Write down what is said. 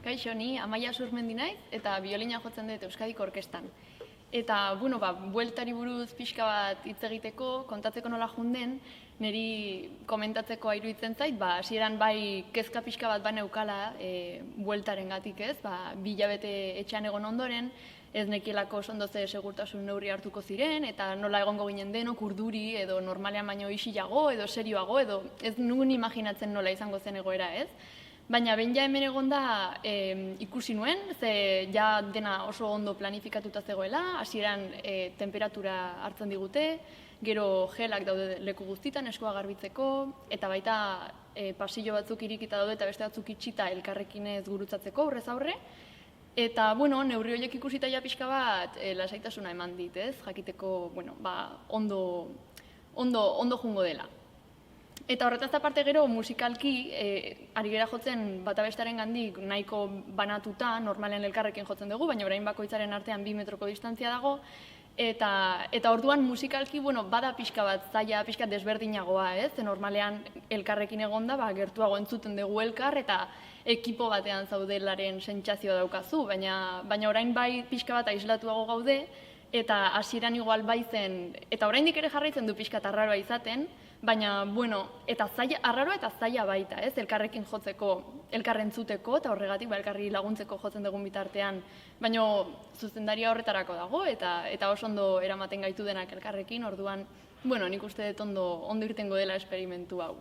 Kaixo, ni Amaia Surmendi naiz eta biolina jotzen dut Euskadiko Orkestan. Eta, bueltari buruz pixka bat hitz egiteko, kontatzeko nola junden, niri komentatzeko iruditzen zait, hasieran bai kezka pixka bat baneukala bueltaren gatik ez, 2 hilabete etxean egon ondoren, ez nekielako ondo ze segurtasun neurri hartuko ziren, eta nola egongo ginen denok urduri, edo normalean baino isilago, edo serioago, edo ez nugun imaginatzen nola izango zen egoera ez. Baina behin ja hemen egon da ikusi nuen, ze ja dena oso ondo planifikatuta zegoela, hasieran temperatura hartzen digute, gero gelak daude leku guztitan eskua garbitzeko, eta baita pasillo batzuk irikita daude eta beste batzuk itxita elkarrekin ez gurutzatzeko aurrez aurre. Eta, neurri horiek ikusita ja pixka bat lasaitasuna eman dit, ez? Jakiteko, ondo jungo dela. Eta horretaz aparte gero musikalki ari gera jotzen bata bestearen gandik nahiko banatuta, normalen elkarrekin jotzen dugu, baina orain bakoitzaren artean 2 metroko distantzia dago, eta orduan musikalki bada pixka bat zaila, pixka desberdinagoa, ez? Normalean elkarrekin egonda, gertuago entzuten dugu elkar eta ekipo batean zaudelaren sentsazioa daukazu, baina orain bai pixka bat aislatuago gaude, eta hasieran igual bai zen, eta oraindik ere jarraitzen du pixka arraroa izaten, baina, eta arraroa eta zaila baita, ez? Elkarrekin jotzeko, elkarrentzuteko, eta horregatik elkarri laguntzeko jotzen dugun bitartean, baina zuzendaria horretarako dago, eta oso ondo eramaten gaitu denak elkarrekin, orduan, nik uste dut ondo irtengo dela esperimentu hau.